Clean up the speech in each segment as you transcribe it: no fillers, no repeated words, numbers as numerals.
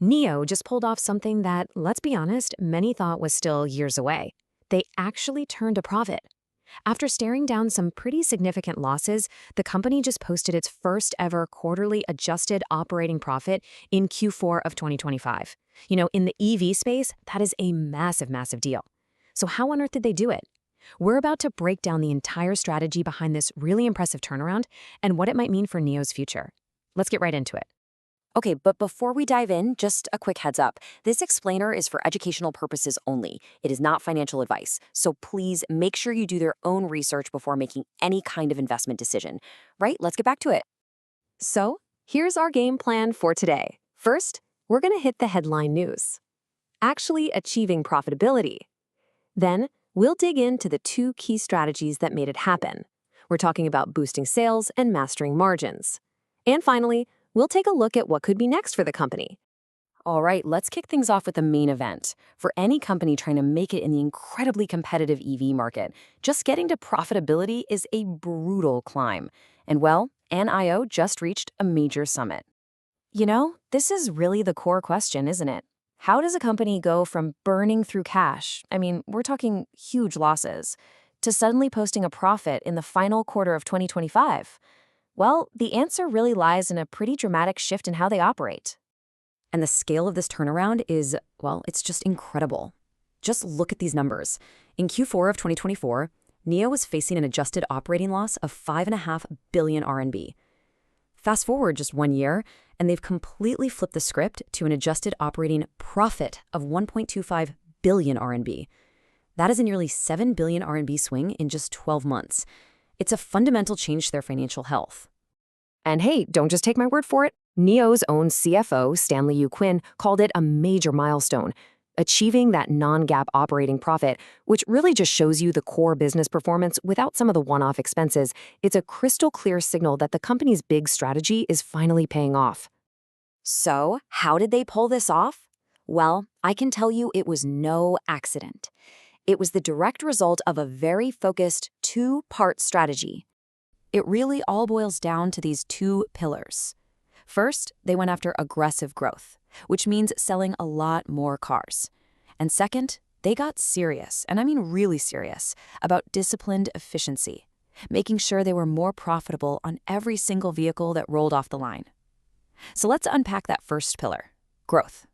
NIO just pulled off something that, let's be honest, many thought was still years away. They actually turned a profit. After staring down some pretty significant losses, the company just posted its first ever quarterly adjusted operating profit in Q4 of 2025. In the EV space, that is a massive, massive deal. So how on earth did they do it? We're about to break down the entire strategy behind this really impressive turnaround and what it might mean for NIO's future. Let's get right into it. Okay, but before we dive in, just a quick heads up. This explainer is for educational purposes only. It is not financial advice. So please make sure you do their own research before making any kind of investment decision. Right? Let's get back to it. So, here's our game plan for today. First, we're going to hit the headline news. Actually achieving profitability. Then, we'll dig into the two key strategies that made it happen. We're talking about boosting sales and mastering margins. And finally, we'll take a look at what could be next for the company. All right, let's kick things off with the main event. For any company trying to make it in the incredibly competitive EV market, just getting to profitability is a brutal climb. And well, NIO just reached a major summit. This is really the core question, isn't it? How does a company go from burning through cash, we're talking huge losses, to suddenly posting a profit in the final quarter of 2025? Well, the answer really lies in a pretty dramatic shift in how they operate. And the scale of this turnaround is, well, it's just incredible. Just look at these numbers. In Q4 of 2024, NIO was facing an adjusted operating loss of 5.5 billion RMB. Fast forward just 1 year, and they've completely flipped the script to an adjusted operating profit of 1.25 billion RMB. That is a nearly 7 billion RMB swing in just 12 months. It's a fundamental change to their financial health. And hey, don't just take my word for it. NIO's own CFO, Stanley Yu Quinn, called it a major milestone, achieving that non-GAAP operating profit, which really just shows you the core business performance without some of the one-off expenses. It's a crystal clear signal that the company's big strategy is finally paying off. So, how did they pull this off? Well, I can tell you it was no accident. It was the direct result of a very focused two-part strategy. It really all boils down to these two pillars. First, they went after aggressive growth, which means selling a lot more cars. And second, they got serious, and I mean really serious, about disciplined efficiency, making sure they were more profitable on every single vehicle that rolled off the line. So let's unpack that first pillar, growth.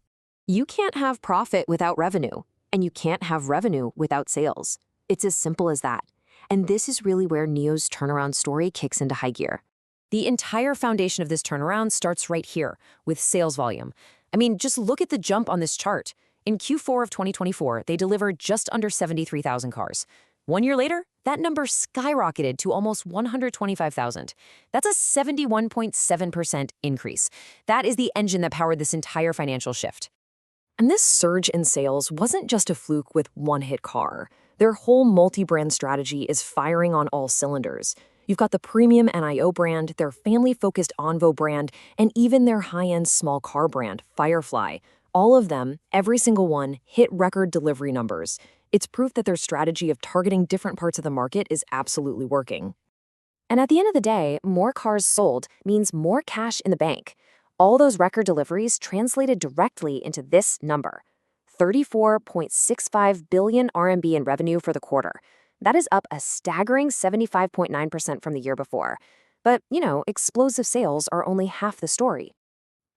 You can't have profit without revenue, and you can't have revenue without sales. It's as simple as that. And this is really where NIO's turnaround story kicks into high gear. The entire foundation of this turnaround starts right here, with sales volume. Just look at the jump on this chart. In Q4 of 2024, they delivered just under 73,000 cars. 1 year later, that number skyrocketed to almost 125,000. That's a 71.7% increase. That is the engine that powered this entire financial shift. And this surge in sales wasn't just a fluke with one-hit car. Their whole multi-brand strategy is firing on all cylinders. You've got the premium NIO brand, their family-focused Envo brand, and even their high-end small car brand, Firefly. All of them, every single one, hit record delivery numbers. It's proof that their strategy of targeting different parts of the market is absolutely working. And at the end of the day, more cars sold means more cash in the bank. All those record deliveries translated directly into this number, 34.65 billion RMB in revenue for the quarter. That is up a staggering 75.9% from the year before. But, explosive sales are only half the story.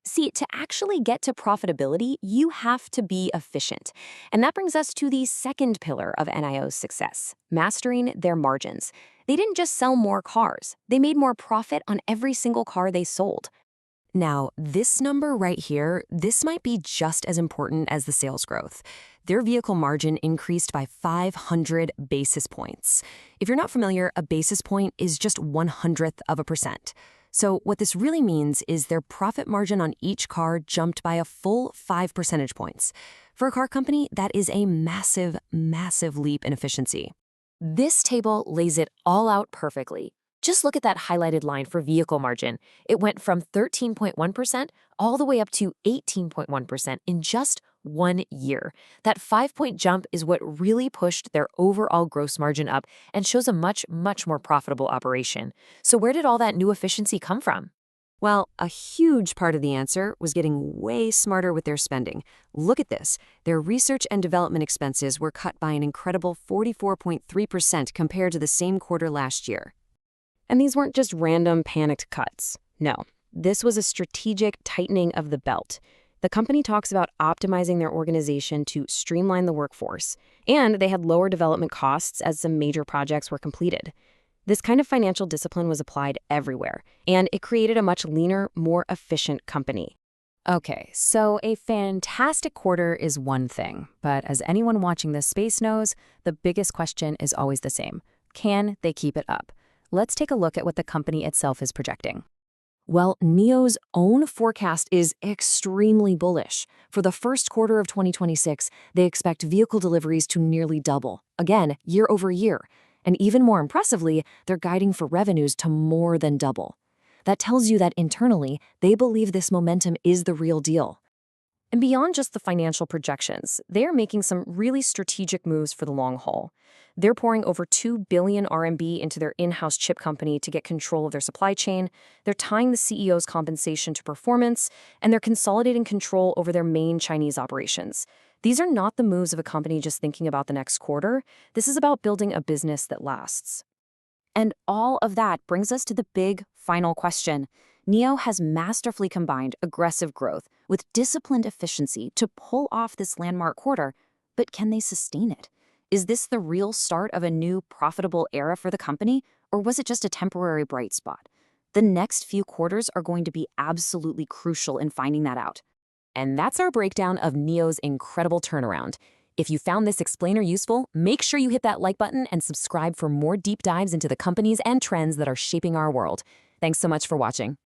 See, to actually get to profitability, you have to be efficient. And that brings us to the second pillar of NIO's success, mastering their margins. They didn't just sell more cars. They made more profit on every single car they sold. Now, this number right here, this might be just as important as the sales growth. Their vehicle margin increased by 500 basis points. If you're not familiar, a basis point is just 1/100%. So what this really means is their profit margin on each car jumped by a full 5 percentage points. For a car company, that is a massive, massive leap in efficiency. This table lays it all out perfectly. Just look at that highlighted line for vehicle margin. It went from 13.1% all the way up to 18.1% in just 1 year. That 5-point jump is what really pushed their overall gross margin up and shows a much, much more profitable operation. So where did all that new efficiency come from? Well, a huge part of the answer was getting way smarter with their spending. Look at this. Their research and development expenses were cut by an incredible 44.3% compared to the same quarter last year. And these weren't just random panicked cuts. No, this was a strategic tightening of the belt. The company talks about optimizing their organization to streamline the workforce, and they had lower development costs as some major projects were completed. This kind of financial discipline was applied everywhere, and it created a much leaner, more efficient company. Okay, so a fantastic quarter is one thing, but as anyone watching this space knows, the biggest question is always the same. Can they keep it up? Let's take a look at what the company itself is projecting. Well, NIO's own forecast is extremely bullish. For the first quarter of 2026, they expect vehicle deliveries to nearly double, again, year over year. And even more impressively, they're guiding for revenues to more than double. That tells you that internally, they believe this momentum is the real deal. And beyond just the financial projections, they're making some really strategic moves for the long haul. They're pouring over 2 billion RMB into their in-house chip company to get control of their supply chain. They're tying the CEO's compensation to performance, and they're consolidating control over their main Chinese operations. These are not the moves of a company just thinking about the next quarter. This is about building a business that lasts. And all of that brings us to the big final question. NIO has masterfully combined aggressive growth with disciplined efficiency to pull off this landmark quarter, but can they sustain it? Is this the real start of a new profitable era for the company, or was it just a temporary bright spot? The next few quarters are going to be absolutely crucial in finding that out. And that's our breakdown of NIO's incredible turnaround. If you found this explainer useful, make sure you hit that like button and subscribe for more deep dives into the companies and trends that are shaping our world. Thanks so much for watching.